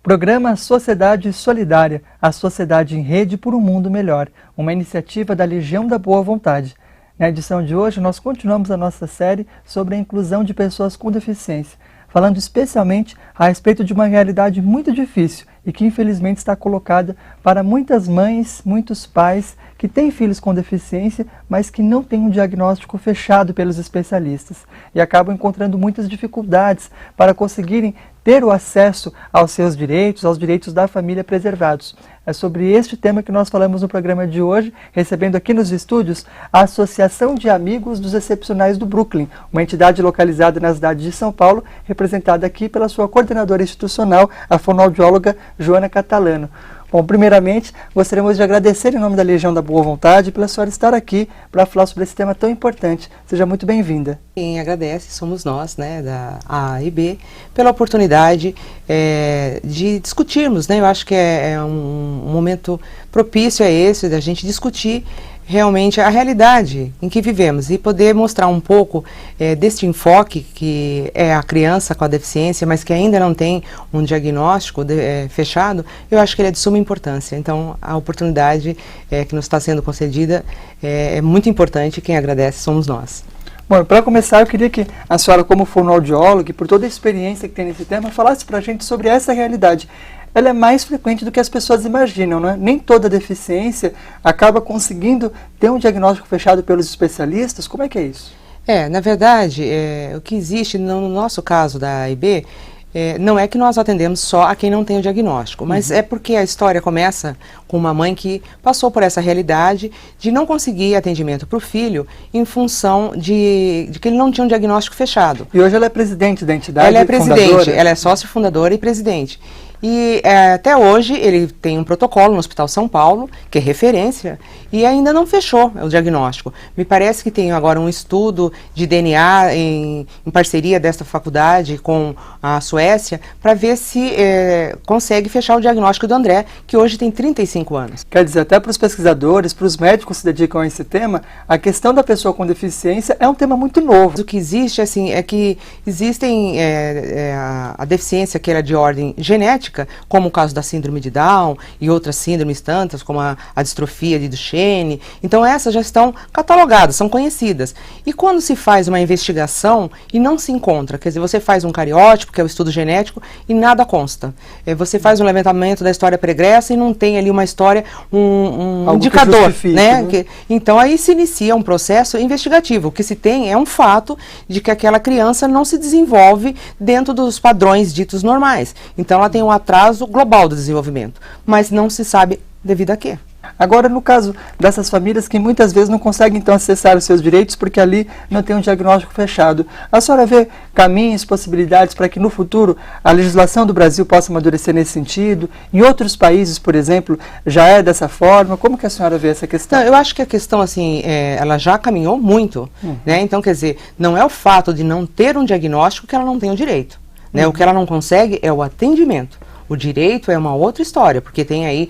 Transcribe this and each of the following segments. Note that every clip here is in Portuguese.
Programa Sociedade Solidária, a sociedade em rede por um mundo melhor, uma iniciativa da Legião da Boa Vontade. Na edição de hoje, nós continuamos a nossa série sobre a inclusão de pessoas com deficiência, falando especialmente a respeito de uma realidade muito difícil e que infelizmente está colocada para muitas mães, muitos pais que têm filhos com deficiência, mas que não têm um diagnóstico fechado pelos especialistas e acabam encontrando muitas dificuldades para conseguirem ter o acesso aos seus direitos, aos direitos da família preservados. É sobre este tema que nós falamos no programa de hoje, recebendo aqui nos estúdios a Associação de Amigos dos Excepcionais do Brooklyn, uma entidade localizada na cidade de São Paulo, representada aqui pela sua coordenadora institucional, a fonoaudióloga Joana Catalano. Bom, primeiramente, gostaríamos de agradecer em nome da Legião da Boa Vontade pela senhora estar aqui para falar sobre esse tema tão importante. Seja muito bem-vinda. Quem agradece somos nós, né, da AIB, pela oportunidade de discutirmos, né? Eu acho que é um momento propício a esse, da gente discutir realmente a realidade em que vivemos e poder mostrar um pouco deste enfoque que é a criança com a deficiência, mas que ainda não tem um diagnóstico fechado. Eu acho que ele é de suma importância. Então, a oportunidade que nos está sendo concedida é muito importante. Quem agradece somos nós. Bom, para começar, eu queria que a senhora, como fonoaudióloga, e por toda a experiência que tem nesse tema, falasse para a gente sobre essa realidade. Ela é mais frequente do que as pessoas imaginam, não é? Nem toda deficiência acaba conseguindo ter um diagnóstico fechado pelos especialistas. Como é que é isso? Na verdade, o que existe no nosso caso da AIB, não é que nós atendemos só a quem não tem o diagnóstico, mas é porque a história começa com uma mãe que passou por essa realidade de não conseguir atendimento para o filho em função de que ele não tinha um diagnóstico fechado. E hoje ela é presidente da entidade? Ela é presidente, ela é sócio fundadora e presidente. E até hoje ele tem um protocolo no Hospital São Paulo, que é referência, e ainda não fechou o diagnóstico. Me parece que tem agora um estudo de DNA em parceria desta faculdade com a Suécia, para ver se consegue fechar o diagnóstico do André, que hoje tem 35 anos. Quer dizer, até para os pesquisadores, para os médicos que se dedicam a esse tema, a questão da pessoa com deficiência é um tema muito novo. O que existe, assim, é que existem a deficiência que era de ordem genética, como o caso da síndrome de Down e outras síndromes tantas, como a distrofia de Duchenne. Então essas já estão catalogadas, são conhecidas. E quando se faz uma investigação e não se encontra, quer dizer, você faz um cariótipo, que é o estudo genético, e nada consta. Você faz um levantamento da história pregressa e não tem ali uma história, um indicador, né? Então aí se inicia um processo investigativo. O que se tem é um fato de que aquela criança não se desenvolve dentro dos padrões ditos normais. Então ela tem um atraso global do desenvolvimento, mas não se sabe devido a quê. Agora, no caso dessas famílias que muitas vezes não conseguem, então, acessar os seus direitos porque ali não tem um diagnóstico fechado, a senhora vê caminhos, possibilidades para que no futuro a legislação do Brasil possa amadurecer nesse sentido? Em outros países, por exemplo, já é dessa forma? Como que a senhora vê essa questão? Não, eu acho que a questão, assim, ela já caminhou muito, né? Então, quer dizer, não é o fato de não ter um diagnóstico que ela não tem o direito, né? O que ela não consegue é o atendimento. O direito é uma outra história, porque tem aí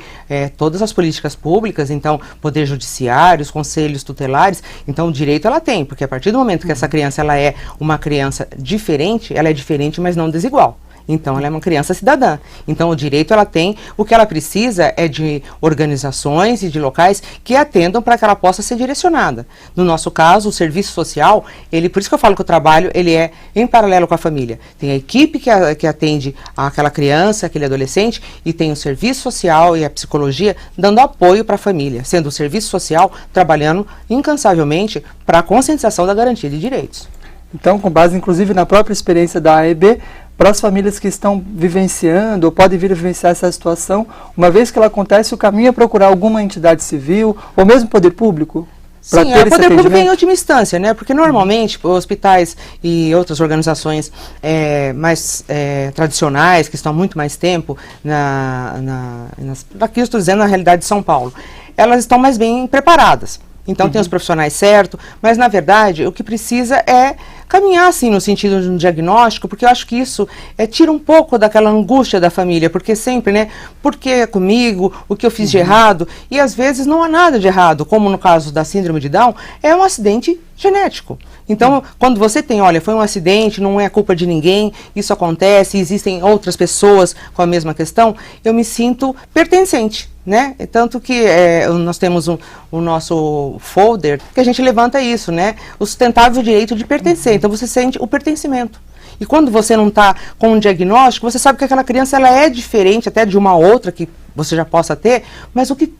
todas as políticas públicas, então, poder judiciário, os conselhos tutelares, então o direito ela tem, porque a partir do momento que essa criança ela é uma criança diferente, ela é diferente, mas não desigual. Então, ela é uma criança cidadã. Então, o direito ela tem, o que ela precisa é de organizações e de locais que atendam para que ela possa ser direcionada. No nosso caso, o serviço social, por isso que eu falo que o trabalho, ele é em paralelo com a família. Tem a equipe que atende aquela criança, aquele adolescente, e tem o serviço social e a psicologia dando apoio para a família, sendo o serviço social trabalhando incansavelmente para a conscientização da garantia de direitos. Então, com base inclusive na própria experiência da AIB, para as famílias que estão vivenciando ou podem vir a vivenciar essa situação, uma vez que ela acontece, o caminho é procurar alguma entidade civil ou mesmo poder público? Sim, o poder público em última instância, né? Porque normalmente hospitais e outras organizações mais tradicionais, que estão há muito mais tempo aqui eu estou dizendo na realidade de São Paulo, elas estão mais bem preparadas. Então tem os profissionais certos, mas na verdade o que precisa é caminhar assim no sentido de um diagnóstico, porque eu acho que isso tira um pouco daquela angústia da família, porque sempre, né, por que comigo, o que eu fiz de errado, e às vezes não há nada de errado, como no caso da síndrome de Down, é um acidente genético. Então, quando você tem, olha, foi um acidente, não é culpa de ninguém, isso acontece, existem outras pessoas com a mesma questão, eu me sinto pertencente, né? Tanto que nós temos o nosso folder, que a gente levanta isso, né? O sustentável direito de pertencer. Então, você sente o pertencimento. E quando você não está com um diagnóstico, você sabe que aquela criança ela é diferente até de uma outra que você já possa ter, mas o que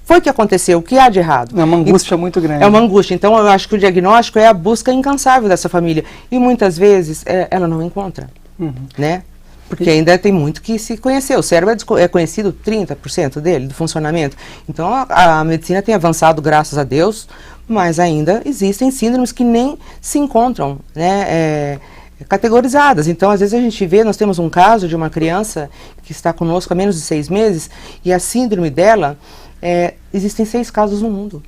foi que aconteceu? O que há de errado? É uma angústia muito grande. É uma angústia. Então, eu acho que o diagnóstico é a busca incansável dessa família. E muitas vezes ela não encontra, né? Porque ainda tem muito que se conhecer. O cérebro é conhecido 30% dele, do funcionamento. Então, a medicina tem avançado, graças a Deus, mas ainda existem síndromes que nem se encontram, né? Categorizadas. Então, às vezes a gente vê, nós temos um caso de uma criança que está conosco há menos de 6 meses e a síndrome dela... existem 6 casos no mundo.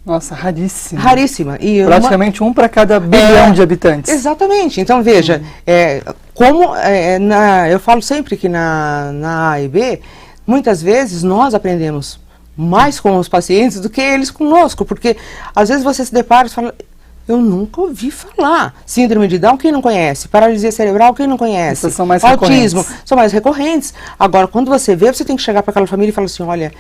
Nossa, raríssima. Raríssima. E praticamente um para cada bilhão de habitantes. Exatamente. Então, veja, eu falo sempre que na A e B, muitas vezes nós aprendemos mais com os pacientes do que eles conosco, porque às vezes você se depara e fala... Eu nunca ouvi falar. Síndrome de Down, quem não conhece? Paralisia cerebral, quem não conhece? Essas são mais Autismo, recorrentes. são mais recorrentes. Agora, quando você vê, você tem que chegar para aquela família e falar assim, olha,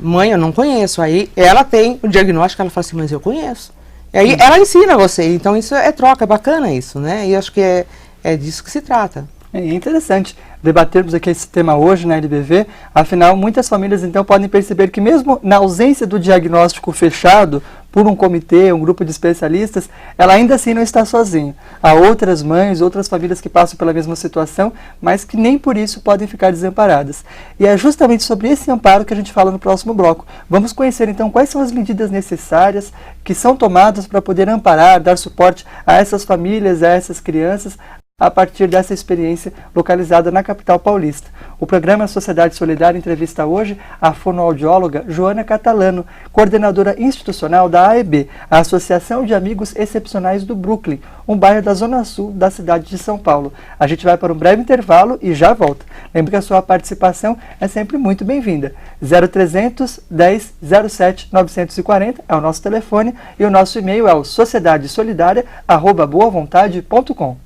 mãe, eu não conheço. Aí ela tem o diagnóstico, ela fala assim, mas eu conheço. E aí ela ensina você. Então isso é troca, é bacana isso, né? E acho que é disso que se trata. É interessante debatermos aqui esse tema hoje na LBV, afinal, muitas famílias então podem perceber que mesmo na ausência do diagnóstico fechado por um comitê, um grupo de especialistas, ela ainda assim não está sozinha. Há outras mães, outras famílias que passam pela mesma situação, mas que nem por isso podem ficar desamparadas. E é justamente sobre esse amparo que a gente fala no próximo bloco. Vamos conhecer então quais são as medidas necessárias que são tomadas para poder amparar, dar suporte a essas famílias, a essas crianças, a partir dessa experiência localizada na capital paulista. O programa Sociedade Solidária entrevista hoje a fonoaudióloga Joana Catalano, coordenadora institucional da AEB, a Associação de Amigos Excepcionais do Brooklyn, um bairro da Zona Sul da cidade de São Paulo. A gente vai para um breve intervalo e já volta. Lembre que a sua participação é sempre muito bem-vinda. 0300 10 07 940 é o nosso telefone e o nosso e-mail é o sociedadesolidaria@boavontade.com.